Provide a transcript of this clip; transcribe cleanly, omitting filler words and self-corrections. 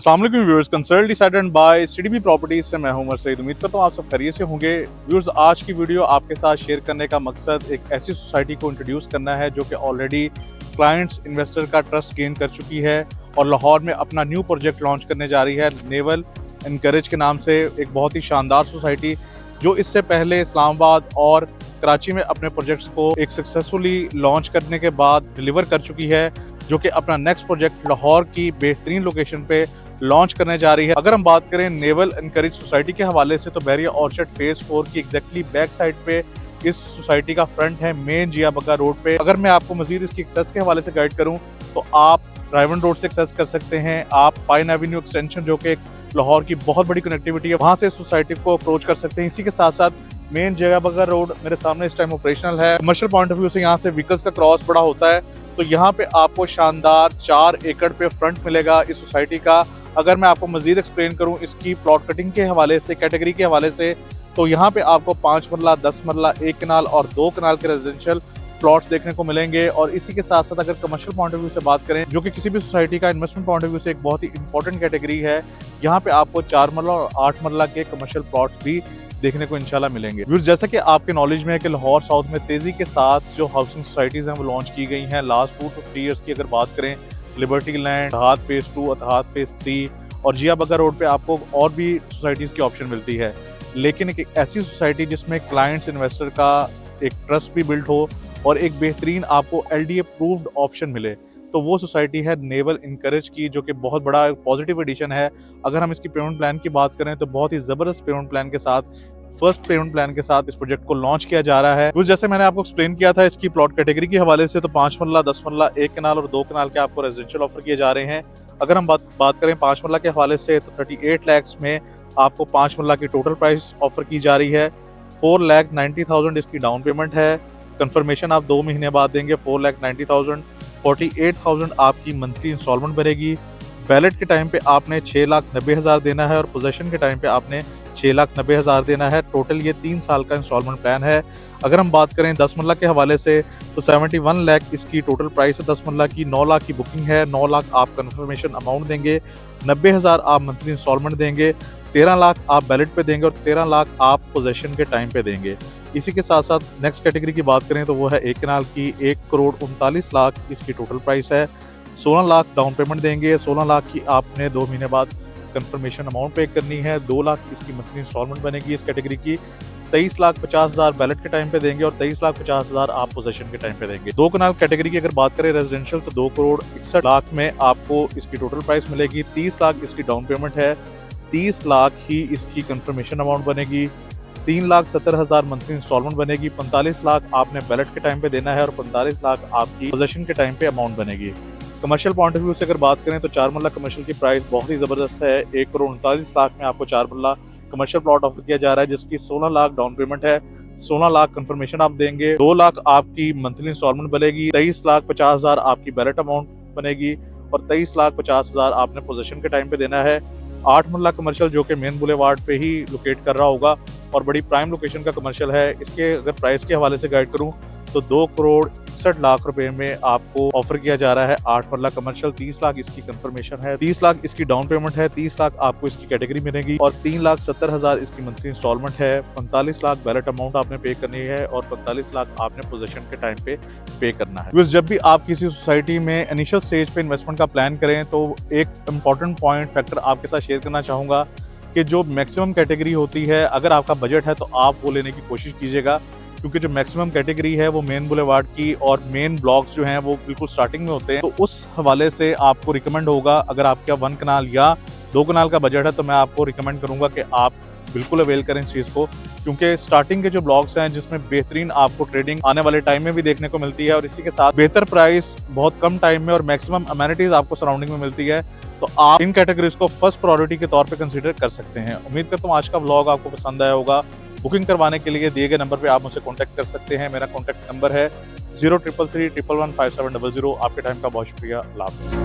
अस्सलाम वालेकुम viewers, consult decided by CDB properties से मैं हूं उमर सईद। उम्मीद करता हूं आप सब खैरियत से होंगे। व्यूअर्स, आज की वीडियो आपके साथ शेयर करने का मकसद एक ऐसी सोसाइटी को इंट्रोड्यूस करना है जो कि ऑलरेडी क्लाइंट्स इन्वेस्टर का ट्रस्ट गेन कर चुकी है और लाहौर में अपना न्यू प्रोजेक्ट लॉन्च करने जा रही है नेवल एनकरेज के नाम से। एक बहुत ही शानदार सोसाइटी जो इससे पहले इस्लामाबाद और कराची में अपने प्रोजेक्ट्स को एक सक्सेसफुली लॉन्च करने के बाद डिलीवर कर चुकी है, जो कि अपना नेक्स्ट प्रोजेक्ट लाहौर की बेहतरीन लोकेशन पे लॉन्च करने जा रही है। अगर हम बात करें नेवल एनकरेज सोसाइटी के हवाले से, तो बहरिया ऑर्चर्ड फेज 4 की एग्जैक्टली बैक साइड पे इस सोसाइटी का फ्रंट है, मेन जिया बग्गा रोड पे। अगर मैं आपको मजीद इसकी एक्सेस के हवाले से गाइड करूं तो आप रायवन रोड से एक्सेस कर सकते हैं, आप पाइन एवेन्यू एक्सटेंशन जो कि लाहौर की बहुत बड़ी कनेक्टिविटी है वहां से सोसाइटी को अप्रोच कर सकते हैं। इसी के साथ साथ मेन जिया बग्गा रोड मेरे सामने इस टाइम ऑपरेशनल है। कमर्शियल पॉइंट ऑफ व्यू से यहाँ से व्हीकल्स का क्रॉस बड़ा होता है, तो यहाँ पे आपको शानदार 4 एकड़ पे फ्रंट मिलेगा इस सोसाइटी का। अगर मैं आपको मजीद एक्सप्लेन करूं इसकी प्लॉट कटिंग के हवाले से, कैटेगरी के हवाले से, तो यहाँ पे आपको 5 मरला, 10 मरला, 1 कनाल और 2 कनाल के रेजिडेंशियल प्लॉट्स देखने को मिलेंगे। और इसी के साथ साथ अगर कमर्शियल पॉइंट ऑफ व्यू से बात करें, जो कि किसी भी सोसाइटी का इन्वेस्टमेंट पॉइंट ऑफ व्यू से एक बहुत ही इंपॉर्टेंट कैटेगरी है, यहाँ पे आपको 4 मरला और 8 मरला के कमर्शियल प्लॉट्स भी देखने को इंशाल्लाह मिलेंगे। जैसा कि आपके नॉलेज में है कि लाहौर साउथ में तेजी के साथ जो हाउसिंग सोसाइटीज हैं वो लॉन्च की गई हैं। लास्ट 2 to 3 ईयर्स की अगर बात करें, liberty land, Ittehad phase 2, Ittehad phase 3 और जिया बग्गा रोड पे आपको और भी सोसाइटीज की ऑप्शन मिलती है। लेकिन एक ऐसी सोसाइटी जिसमें क्लाइंट्स इन्वेस्टर का एक ट्रस्ट भी बिल्ड हो और एक बेहतरीन आपको LD अप्रूव्ड ऑप्शन मिले, तो वो सोसाइटी है नेवल एनकरेज की, जो कि बहुत बड़ा पॉजिटिव एडिशन है। अगर हम इसकी पेमेंट प्लान की बात करें तो बहुत ही ज़बरदस्त पेमेंट प्लान के साथ, फर्स्ट पेमेंट प्लान के साथ इस प्रोजेक्ट को लॉन्च किया जा रहा है। कुछ जैसे मैंने आपको एक्सप्लेन किया था इसकी प्लॉट कैटेगरी के हवाले से, तो 5 मरला, 10 मरला, 1 कनाल और 2 कनाल के आपको रेजिडेंशियल ऑफर किए जा रहे हैं। अगर हम बात करें 5 मरला के हवाले से, तो 38 लाख में आपको 5 मरला की टोटल प्राइस ऑफर की जा रही है। 4,90,000 इसकी डाउन पेमेंट है, कंफर्मेशन आप 2 महीने बाद देंगे। 4,90,000, 48,000 आपकी मंथली इंस्टॉलमेंट बनेगी। बैलेट के टाइम पे आपने 6,90,000 देना है और पोजेशन के टाइम पे आपने 6,90,000 देना है। टोटल ये 3 साल का इंस्टॉलमेंट प्लान है। अगर हम बात करें 10 मरला के हवाले से, तो 71 लाख इसकी टोटल प्राइस है 10 मरला की। 9 लाख की बुकिंग है, 9 लाख आप कंफर्मेशन अमाउंट देंगे, 90,000 आप मंथली इंस्टॉलमेंट देंगे, 13 लाख आप बैलेट पे देंगे और 13 लाख आप पोजेशन के टाइम पे देंगे। इसी के साथ साथ नेक्स्ट कैटेगरी की बात करें तो वो है 1 कनाल की। 1,39,00,000 इसकी टोटल प्राइस है। 16 लाख डाउन पेमेंट देंगे, 16 लाख की आपने 2 महीने बाद कंफर्मेशन अमाउंट पे करनी है। 2 लाख इसकी मंथली इंस्टॉलमेंट बनेगी इस कैटेगरी की। 23,50,000 बैलेट के टाइम पे देंगे और 23,50,000 आप पोजेशन के टाइम पे देंगे। 2 कनाल कैटेगरी की अगर बात करें रेजिडेंशियल, तो 2,61,00,000 में आपको इसकी टोटल प्राइस मिलेगी। 30 लाख इसकी डाउन पेमेंट है, 30 लाख ही इसकी कंफर्मेशन अमाउंट बनेगी। 3,70,000 मंथली इंस्टॉलमेंट बनेगी। 45 लाख आपने बैलेट के टाइम पे देना है और 45 लाख आपकी पोजेशन के टाइम पे अमाउंट बनेगी। कमर्शियल पॉइंट ऑफ व्यू से अगर बात करें तो 4 मरला कमर्शियल की प्राइस बहुत ही ज़बरदस्त है। 1,39,00,000 में आपको 4 मरला कमर्शियल प्लॉट ऑफर किया जा रहा है, जिसकी 16 लाख डाउन पेमेंट है, 16 लाख कंफर्मेशन आप देंगे, 2 लाख आपकी मंथली इंस्टॉलमेंट बनेगी, 23,50,000 आपकी बैलेट अमाउंट बनेगी और 23,50,000 आपने पोजीशन के टाइम पे देना है। 8 मरला कमर्शियल जो कि मेन बुलेवार्ड पे ही लोकेट कर रहा होगा और बड़ी प्राइम लोकेशन का कमर्शियल है। इसके अगर प्राइस के हवाले से गाइड करूं तो 2,61,00,000 रुपए में आपको ऑफर किया जा रहा है 8 मरला कमर्शियल। 30 लाख इसकी कंफर्मेशन है, 30 लाख इसकी डाउन पेमेंट है, 30 लाख आपको इसकी कैटेगरी मिलेगी और 3,70,000 इसकी मंथली इंस्टॉलमेंट है। 45 लाख बैलेट अमाउंट आपने पे करनी है और 45 लाख आपने पोजीशन के टाइम पे पे करना है। जब भी आप किसी सोसाइटी में इनिशियल स्टेज पे इन्वेस्टमेंट का प्लान करें, तो एक इंपॉर्टेंट पॉइंट फैक्टर आपके साथ शेयर करना चाहूँगा कि जो मैक्सिमम कैटेगरी होती है, अगर आपका बजट है तो आप वो लेने की कोशिश कीजिएगा, क्योंकि जो मैक्सिमम कैटेगरी है वो मेन बुलेवार्ड की और मेन ब्लॉक्स जो हैं वो बिल्कुल स्टार्टिंग में होते हैं। तो उस हवाले से आपको रिकमेंड होगा, अगर आपका 1 कनाल या 2 कनाल का बजट है, तो मैं आपको रिकमेंड करूंगा कि आप बिल्कुल अवेल करें इस चीज़ को, क्योंकि स्टार्टिंग के जो ब्लॉक्स हैं जिसमें बेहतरीन आपको ट्रेडिंग आने वाले टाइम में भी देखने को मिलती है और इसी के साथ बेहतर प्राइस बहुत कम टाइम में और मैक्सिमम अमेनिटीज आपको सराउंडिंग में मिलती है, तो आप इन कैटेगरीज को फर्स्ट प्रायोरिटी के तौर पे कंसीडर कर सकते हैं। उम्मीद करता हूँ आज का व्लॉग आपको पसंद आया होगा। बुकिंग करवाने के लिए दिए गए नंबर पे आप मुझसे कांटेक्ट कर सकते हैं। मेरा कांटेक्ट नंबर है 0333115700। आपके टाइम का बहुत शुक्रिया। अल्लाह हाफ़िज़।